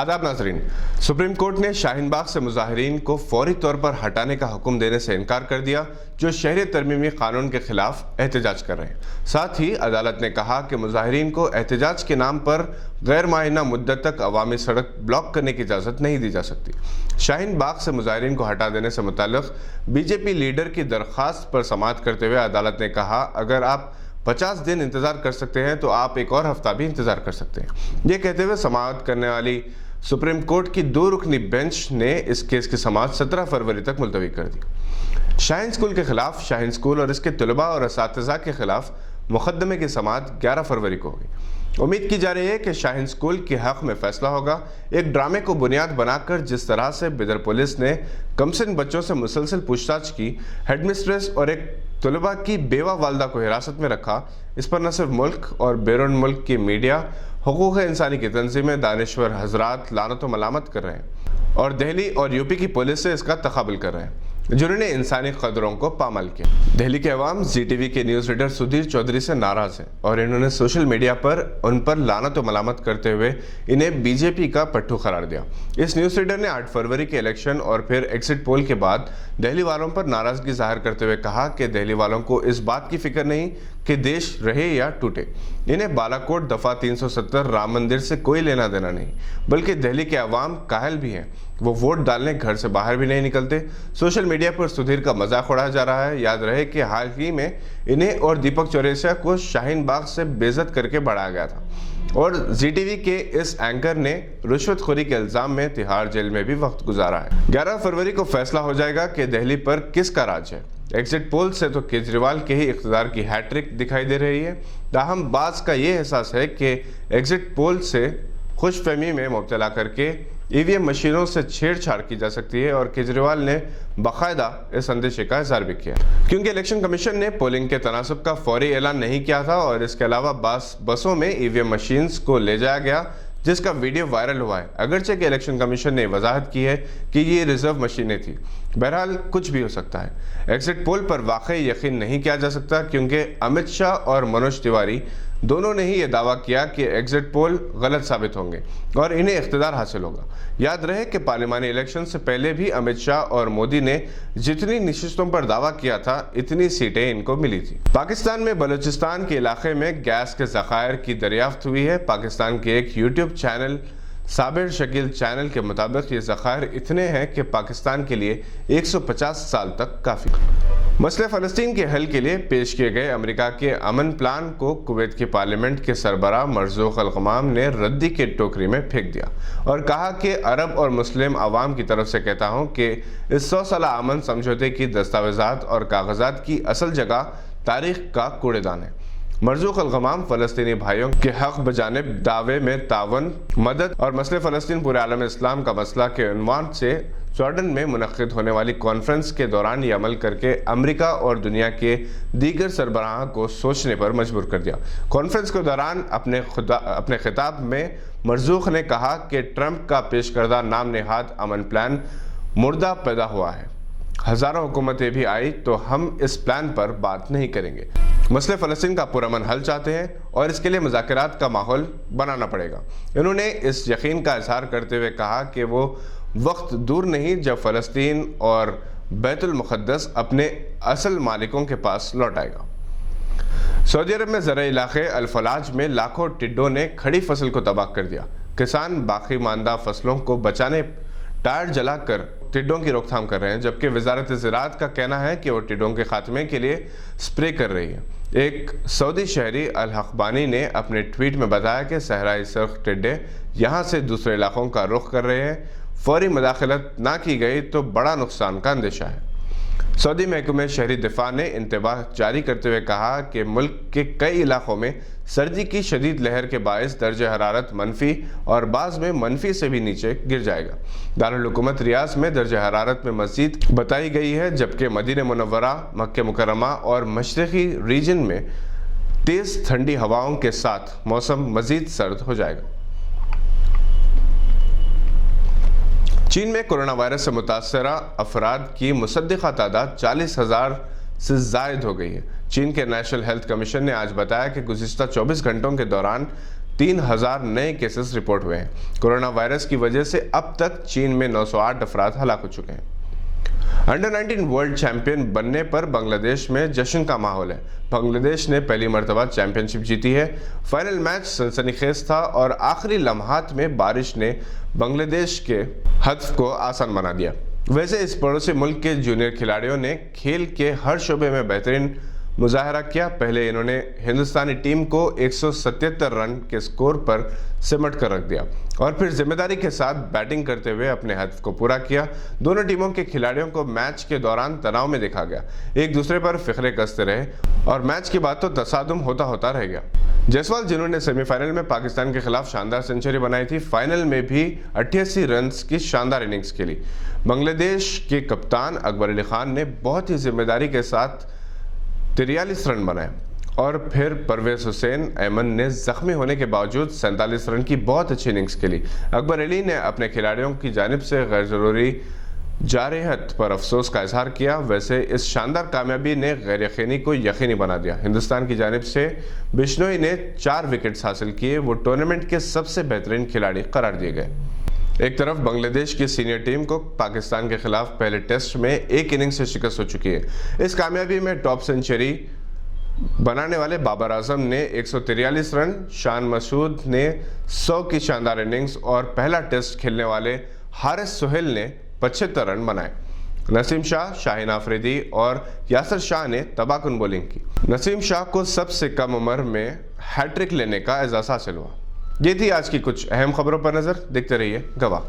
आदाब नाज़रीन। Supreme court ने शाहीन बाग से मुजाहिरीन को फौरी तौर पर हटाने का हुक्म देने से इनकार कर दिया जो शहरियत तरमीमी कानून के खिलाफ एहतजाज कर रहे हैं। साथ ही अदालत ने कहा कि मुजाहिरीन को एहतजाज के नाम पर गैर माहिना मुद्दत तक अवामी सड़क ब्लॉक करने की इजाज़त नहीं दी जा सकती। शाहीन बाग से मुजाहिरीन को हटा देने से मुताल्लिक़ बीजेपी लीडर की दरख्वास्त पर समाअत करते हुए अदालत ने कहा, अगर आप 50 दिन इंतजार कर सकते हैं तो आप एक और हफ्ता भी इंतजार कर सकते हैं। ये कहते हुए समाअत करने वाली सुप्रीम कोर्ट की 2 रुकनी बेंच ने इस केस की समाअत 17 फरवरी तक मुलतवी कर दी। शाहीन स्कूल के खिलाफ शाहीन स्कूल और इसके तलबा और असातिज़ा के खिलाफ मुकदमे की समाअत 11 फरवरी को होगी। उम्मीद की जा रही है कि शाहीन स्कूल के हक में फैसला होगा। एक ड्रामे को बुनियाद बनाकर जिस तरह से बिदर पुलिस ने कमसिन बच्चों से मुसलसल पूछताछ की, हेडमिस्ट्रेस और एक तलबा की बेवा वालदा को हिरासत में रखा, इस पर न सिर्फ मुल्क और बैरून मुल्क की मीडिया, हुकूक इंसानी की तंजीमें, दानिश्वर हजरात लानत व मलामत कर रहे हैं और दिल्ली और यूपी की पुलिस से इसका तक़ाबुल कर रहे हैं जिन्होंने इंसानी कदरों को पामाल किया। दिल्ली के अवाम ZTV के न्यूज़ रीडर सुधीर चौधरी से नाराज़ हैं और इन्होंने सोशल मीडिया पर उन पर लानत व मलामत करते हुए इन्हें बीजेपी का पट्टू करार दिया। इस न्यूज़ रीडर ने 8 फरवरी के इलेक्शन और फिर एग्जिट पोल के बाद दिल्ली वालों पर नाराज़गी जाहिर करते हुए कहा कि दिल्ली वालों को इस बात की फिक्र नहीं कि देश रहे या टूटे। इन्हें बालाकोट दफ़ा 370 राम मंदिर से कोई लेना देना नहीं, बल्कि दिल्ली के अवाम काहिल भी हैं। वो वोट डालने घर से बाहर भी नहीं निकलते। सोशल मीडिया पर सुधीर का मजाक उड़ाया जा रहा है। याद रहे कि हाल ही में इन्हें और दीपक चौरसिया को शाहीन बाग से बेइज्जत करके बढ़ाया गया था और ZTV के इस एंकर ने रिश्वतखोरी के इल्जाम में तिहाड़ जेल में भी वक्त गुजारा है। 11 फरवरी को फैसला हो जाएगा कि दिल्ली पर किसका राज है। एग्जिट पोल से तो केजरीवाल के ही इख्तिदार की हैट्रिक दिखाई दे रही है। ताहम बाज़ का ये एहसास है कि एग्जिट पोल से खुशफहमी में मुब्तला करके EVM मशीनों से छेड़छाड़ की जा सकती है और केजरीवाल ने बाकायदा इस अंदेशे का इज़हार भी किया क्योंकि इलेक्शन कमीशन ने पोलिंग के तनासुब का फौरी ऐलान नहीं किया था और इसके अलावा बसों में EVM मशीन्स को ले जाया गया जिसका वीडियो वायरल हुआ है। अगरचे कि इलेक्शन कमीशन ने वजाहत की है कि ये रिजर्व मशीनें थी। बहरहाल कुछ भी हो सकता है। एग्जिट पोल पर वाकई यकीन नहीं किया जा सकता क्योंकि अमित शाह और मनोज तिवारी दोनों ने ही यह दावा किया कि एग्जिट पोल गलत साबित होंगे और इन्हें इख्तिदार हासिल होगा। याद रहे कि पार्लिमानी इलेक्शन से पहले भी अमित शाह और मोदी ने जितनी नशिस्तों पर दावा किया था इतनी सीटें इनको मिली थी। पाकिस्तान में बलूचिस्तान के इलाके में गैस के ज़खायर की दरियाफ्त हुई है। पाकिस्तान के एक YouTube channel Sabir Shakeel channel के मुताबिक ये ज़खायर इतने हैं कि पाकिस्तान के लिए 150 साल तक काफ़ी। मसले फ़लस्तीन के हल के लिए पेश किए गए अमेरिका के अमन प्लान को कुवैत के पार्लियामेंट के सरबराह मरज़ूक़ अल-गमाम ने रद्दी के टोकरी में फेंक दिया और कहा कि अरब और मुस्लिम अवाम की तरफ से कहता हूँ कि इस 100 साला अमन समझौते की दस्तावेज़ात और कागजात की असल जगह तारीख़ का कूड़ेदान है। मरज़ूक़ अल-गमाम फ़लस्तीनी भाइयों के हक़ बजानिब दावे में तावन, मदद और मसले फ़लस्तीन पूरे आलम इस्लाम का मसला के उन्वान से जॉर्डन में मुनक़्क़िद होने वाली कॉन्फ्रेंस के दौरान ये अमल करके अमेरिका और दुनिया के दीगर सरबराह को सोचने पर मजबूर कर दिया। कॉन्फ्रेंस के दौरान अपने खिताब में मरज़ूक़ ने कहा कि ट्रंप का पेश करदा नाम नेहाद अमन प्लान मुर्दा पैदा हुआ है। हज़ारों हुकूमतें भी आई तो हम इस प्लान पर बात नहीं करेंगे। मसले फ़लस्तीन का पुरअमन हल चाहते हैं और इसके लिए मुज़ाकरात का माहौल बनाना पड़ेगा। इन्होंने इस यकीन का इज़हार करते हुए कहा कि वो वक्त दूर नहीं जब फ़लस्तीन और बैतुल मुक़द्दस अपने असल मालिकों के पास लौट आएगा। सऊदी अरब में ज़रा इलाक़े अल-फलाज में लाखों टिड्डों ने खड़ी फसल को तबाह कर दिया। किसान बाकी मानदा फसलों को बचाने टायर जलाकर टिड्डों की रोकथाम कर रहे हैं, जबकि वजारत ज़राअत का कहना है कि वो टिड्डों के खात्मे के लिए स्प्रे कर रही है। एक सऊदी शहरी अल-हक़बानी ने अपने ट्वीट में बताया कि सहराई सर्ख टिड्डे यहाँ से दूसरे इलाकों का रुख कर रहे हैं। फौरी मदाखलत ना की गई तो बड़ा नुकसान का अंदेशा है। सऊदी महकमे शहरी दिफा ने इंतबाह जारी करते हुए कहा कि मुल्क के कई इलाकों में सर्दी की शदीद लहर के बायस दर्जे हरारत मनफी और बाज़ में मनफी से भी नीचे गिर जाएगा। दारुल हुकूमत रियाज में दर्जे हरारत में मज़ीद बताई गई है, जबकि मदीना मुनव्वरा, मक्के मुकर्रमा और मशरिकी रीजन में तेज़ ठंडी हवाओं के साथ मौसम मज़ीद सर्द हो जाएगा। चीन में कोरोना वायरस से मुतासरा अफराद की मुसद्दिक़ा तादाद 40,000 से ज़ायद हो गई है। चीन के नेशनल हेल्थ कमीशन ने आज बताया कि गुज़िश्ता 24 घंटों के दौरान 3000 नए केसेस रिपोर्ट हुए हैं। कोरोना वायरस की वजह से अब तक चीन में 908 अफराद हलाक हो चुके हैं। अंडर 19 वर्ल्ड चैंपियन बनने पर बांग्लादेश में जश्न का माहौल है। बांग्लादेश ने पहली मर्तबा चैंपियनशिप जीती है। फाइनल मैच सनसनीखेज था और आखिरी लम्हात में बारिश ने बांग्लादेश के हदफ को आसान बना दिया। वैसे इस पड़ोसी मुल्क के जूनियर खिलाड़ियों ने खेल के हर शोबे में बेहतरीन मुजाहरा किया। पहले इन्होंने हिंदुस्तानी टीम को 177 रन के स्कोर पर सिमट कर रख दिया और फिर जिम्मेदारी के साथ बैटिंग करते हुए अपने हदफ को पूरा किया। दोनों टीमों के खिलाड़ियों को मैच के दौरान तनाव में देखा गया, एक दूसरे पर फिक्रे कसते रहे और मैच के बाद तो तसादुम होता रह गया। जायसवाल, जिन्होंने सेमीफाइनल में पाकिस्तान के खिलाफ शानदार सेंचुरी बनाई थी, फाइनल में भी 88 रन की शानदार इनिंग्स खेली। बांग्लादेश के कप्तान अकबर अली खान ने बहुत ही जिम्मेदारी के साथ 43 रन बनाए और फिर परवेज हुसैन अहमद ने जख्मी होने के बावजूद 47 रन की बहुत अच्छी इनिंग्स खेली। अकबर अली ने अपने खिलाड़ियों की जानिब से गैर जरूरी जारहत पर अफसोस का इजहार किया। वैसे इस शानदार कामयाबी ने गैर यकीनी को यकीनी बना दिया। हिंदुस्तान की जानिब से बिश्नोई ने 4 विकेट्स हासिल किए। वो टूर्नामेंट के सबसे बेहतरीन खिलाड़ी करार दिए गए। एक तरफ बांग्लादेश की सीनियर टीम को पाकिस्तान के खिलाफ पहले टेस्ट में एक इनिंग से शिकस्त हो चुकी है। इस कामयाबी में टॉप सेंचुरी बनाने वाले बाबर आजम ने 143 रन, शान मसूद ने 100 की शानदार इनिंग्स और पहला टेस्ट खेलने वाले हारिस सोहेल ने 75 रन बनाए। नसीम शाह, शाहीन आफरीदी और यासिर शाह ने तबाहकुन बॉलिंग की। नसीम शाह को सबसे कम उम्र में हैट्रिक लेने का एजाज़ हासिल हुआ। ये थी आज की कुछ अहम खबरों पर नज़र। देखते रहिए गवाह।